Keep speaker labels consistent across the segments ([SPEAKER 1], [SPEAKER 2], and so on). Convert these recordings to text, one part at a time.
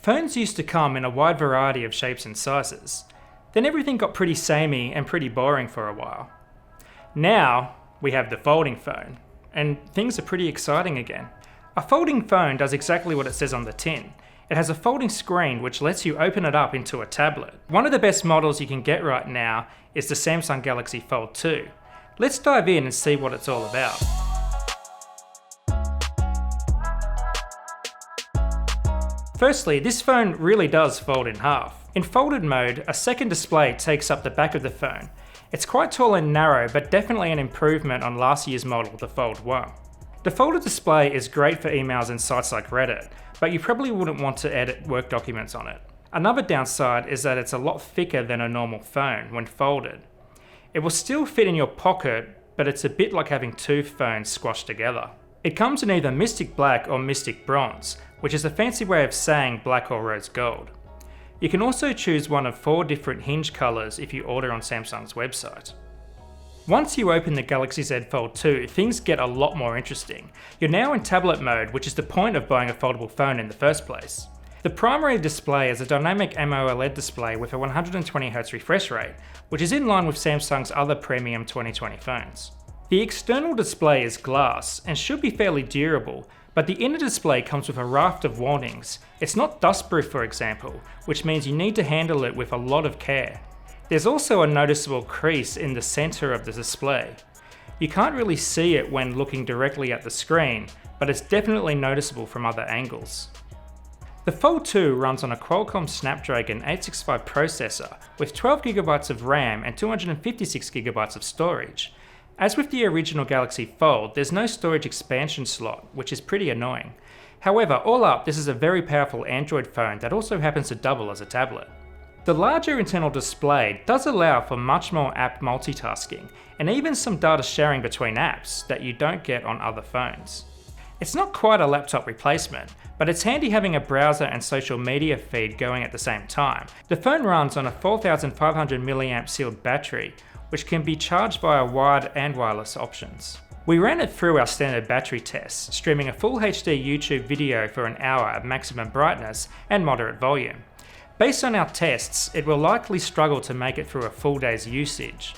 [SPEAKER 1] Phones used to come in a wide variety of shapes and sizes. Then everything got pretty samey and pretty boring for a while. Now we have the folding phone, and things are pretty exciting again. A folding phone does exactly what it says on the tin. It has a folding screen which lets you open it up into a tablet. One of the best models you can get right now is the Samsung Galaxy Fold 2. Let's dive in and see what it's all about. Firstly, this phone really does fold in half. In folded mode, a second display takes up the back of the phone. It's quite tall and narrow, but definitely an improvement on last year's model, the Fold 1. The folded display is great for emails and sites like Reddit, but you probably wouldn't want to edit work documents on it. Another downside is that it's a lot thicker than a normal phone when folded. It will still fit in your pocket, but it's a bit like having two phones squashed together. It comes in either Mystic Black or Mystic Bronze, which is a fancy way of saying black or rose gold. You can also choose one of 4 different hinge colours if you order on Samsung's website. Once you open the Galaxy Z Fold 2, things get a lot more interesting. You're now in tablet mode, which is the point of buying a foldable phone in the first place. The primary display is a dynamic AMOLED display with a 120Hz refresh rate, which is in line with Samsung's other premium 2020 phones. The external display is glass and should be fairly durable, but the inner display comes with a raft of warnings. It's not dustproof, for example, which means you need to handle it with a lot of care. There's also a noticeable crease in the center of the display. You can't really see it when looking directly at the screen, but it's definitely noticeable from other angles. The Fold 2 runs on a Qualcomm Snapdragon 865 processor with 12GB of RAM and 256GB of storage. As with the original Galaxy Fold, there's no storage expansion slot, which is pretty annoying. However, all up, this is a very powerful Android phone that also happens to double as a tablet. The larger internal display does allow for much more app multitasking, and even some data sharing between apps that you don't get on other phones. It's not quite a laptop replacement, but it's handy having a browser and social media feed going at the same time. The phone runs on a 4500 mAh sealed battery, which can be charged via wired and wireless options. We ran it through our standard battery tests, streaming a full HD YouTube video for an hour at maximum brightness and moderate volume. Based on our tests, it will likely struggle to make it through a full day's usage.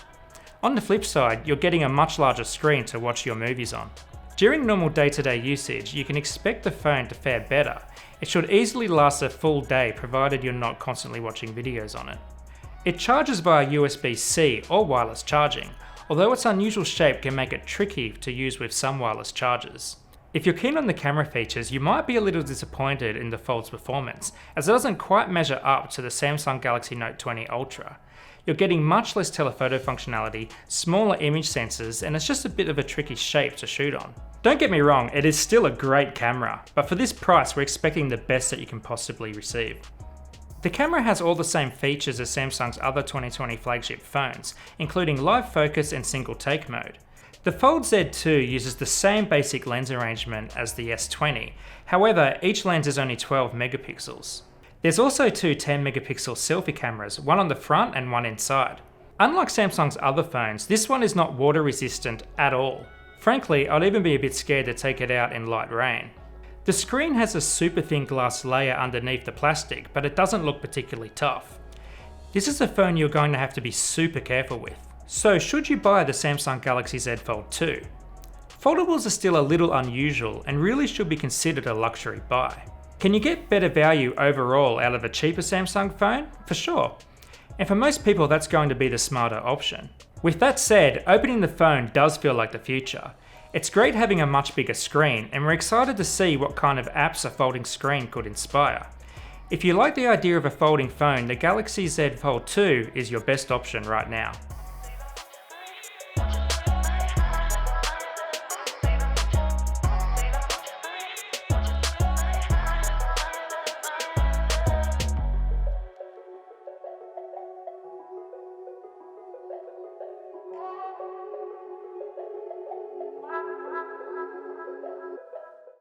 [SPEAKER 1] On the flip side, you're getting a much larger screen to watch your movies on. During normal day-to-day usage, you can expect the phone to fare better. It should easily last a full day provided you're not constantly watching videos on it. It charges via USB-C or wireless charging, although its unusual shape can make it tricky to use with some wireless chargers. If you're keen on the camera features, you might be a little disappointed in the Fold's performance, as it doesn't quite measure up to the Samsung Galaxy Note 20 Ultra. You're getting much less telephoto functionality, smaller image sensors, and it's just a bit of a tricky shape to shoot on. Don't get me wrong, it is still a great camera, but for this price we're expecting the best that you can possibly receive. The camera has all the same features as Samsung's other 2020 flagship phones, including live focus and single take mode. The Fold Z2 uses the same basic lens arrangement as the S20, however each lens is only 12 megapixels. There's also 2 10-megapixel selfie cameras, one on the front and one inside. Unlike Samsung's other phones, this one is not water resistant at all. Frankly, I'd even be a bit scared to take it out in light rain. The screen has a super thin glass layer underneath the plastic, but it doesn't look particularly tough. This is a phone you're going to have to be super careful with. So should you buy the Samsung Galaxy Z Fold 2? Foldables are still a little unusual and really should be considered a luxury buy. Can you get better value overall out of a cheaper Samsung phone? For sure. And for most people that's going to be the smarter option. With that said, opening the phone does feel like the future. It's great having a much bigger screen, and we're excited to see what kind of apps a folding screen could inspire. If you like the idea of a folding phone, the Galaxy Z Fold 2 is your best option right now.